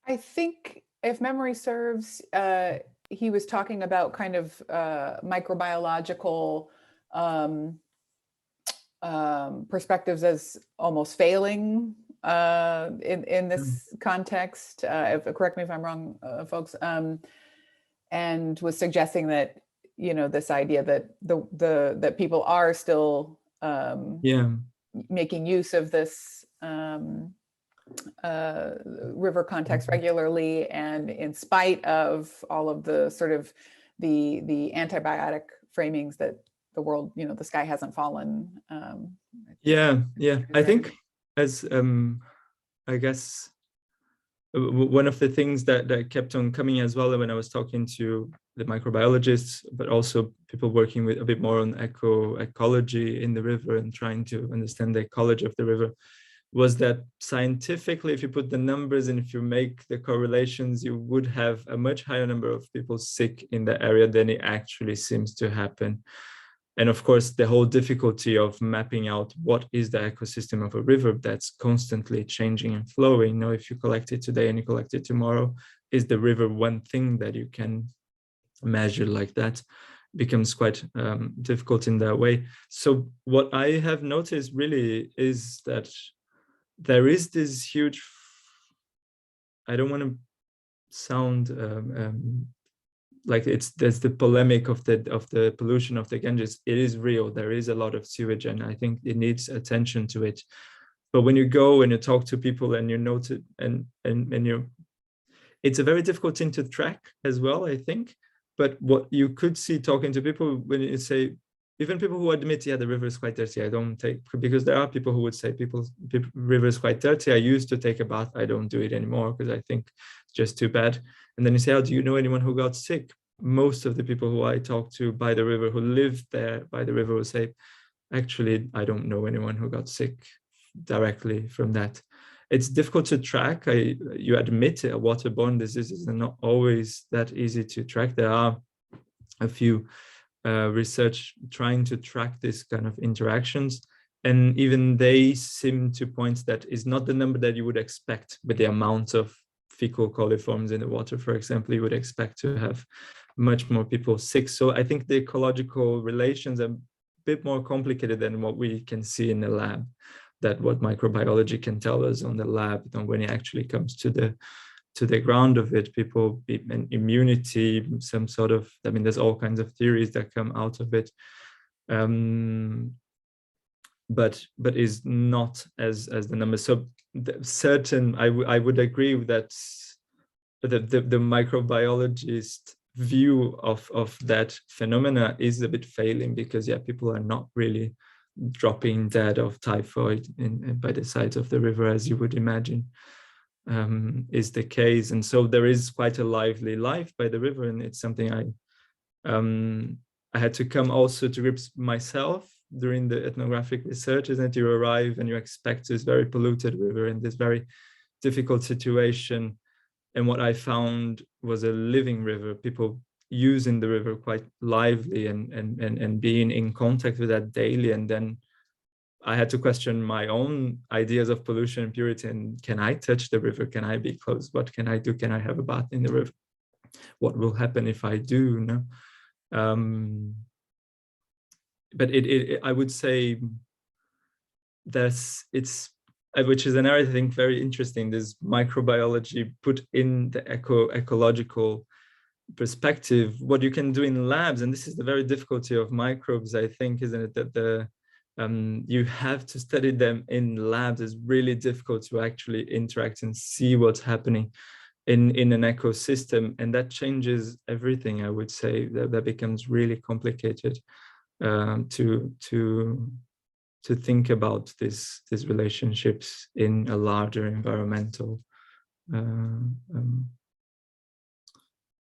I think, if memory serves, he was talking about kind of microbiological perspectives as almost failing in this context. Correct me if I'm wrong, folks. And was suggesting that, this idea that that people are still making use of this river context regularly, and in spite of all of the sort of the antibiotic framings that the world, the sky hasn't fallen. I think as I guess one of the things that kept on coming as well when I was talking to the microbiologists, but also people working with a bit more on ecology in the river and trying to understand the ecology of the river, was that scientifically, if you put the numbers and if you make the correlations, you would have a much higher number of people sick in the area than it actually seems to happen. And of course, the whole difficulty of mapping out what is the ecosystem of a river that's constantly changing and flowing. If you collect it today and you collect it tomorrow, is the river one thing that you can measure like that? Becomes quite difficult in that way. So what I have noticed really is that there is this huge, I don't want to sound like there's the polemic of the pollution of the Ganges. It is real. There is a lot of sewage, and I think it needs attention to it. But when you go and you talk to people and you notice, and you, it's a very difficult thing to track as well, I think. But what you could see talking to people, when you say, even people who admit, yeah, the river is quite dirty, I don't take, because there are people who would say, river is quite dirty, I used to take a bath, I don't do it anymore because I think it's just too bad. And then you say, oh, do you know anyone who got sick? Most of the people who I talk to by the river, who live there by the river, will say, actually, I don't know anyone who got sick directly from that. It's difficult to track. You admit it, waterborne diseases are not always that easy to track. There are a few research trying to track this kind of interactions, and even they seem to point that it's not the number that you would expect with the amount of fecal coliforms in the water, for example. You would expect to have much more people sick. So I think the ecological relations are a bit more complicated than what we can see in the lab, that what microbiology can tell us on the lab. And when it actually comes to the ground of it, people, and immunity, some sort of, I mean, there's all kinds of theories that come out of it, but is not as the number. So certain, I would agree that the microbiologist view of that phenomena is a bit failing, because yeah, people are not really dropping dead of typhoid by the sides of the river, as you would imagine is the case. And so there is quite a lively life by the river, and it's something I had to come also to grips myself during the ethnographic research, is that you arrive and you expect this very polluted river in this very difficult situation. And what I found was a living river, people using the river quite lively and being in contact with that daily. And then I had to question my own ideas of pollution and purity. And can I touch the river? Can I be close? What can I do? Can I have a bath in the river? What will happen if I do? No? But I would say which is an area I think very interesting, this microbiology put in the ecological perspective, what you can do in labs. And this is the very difficulty of microbes, I think, isn't it, that you have to study them in labs. It's really difficult to actually interact and see what's happening in an ecosystem, and that changes everything. I would say that becomes really complicated to think about these relationships in a larger environmental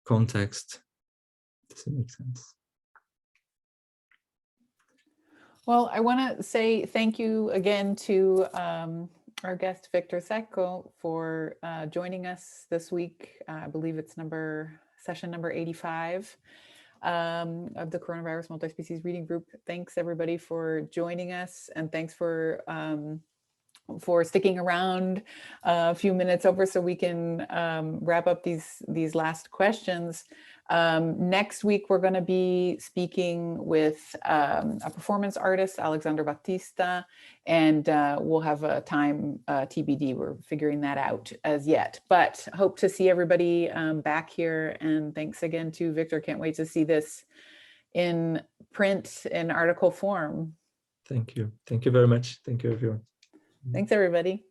context. Does it make sense? Well, I want to say thank you again to our guest, Victor Secco, for joining us this week. I believe it's session number 85 of the Coronavirus Multi-Species Reading Group. Thanks everybody for joining us, and thanks for sticking around a few minutes over so we can wrap up these last questions. Next week, we're going to be speaking with a performance artist, Alexander Battista, and we'll have a time TBD. We're figuring that out as yet, but hope to see everybody back here. And thanks again to Victor. Can't wait to see this in print in article form. Thank you. Thank you very much. Thank you, everyone. Thanks, everybody.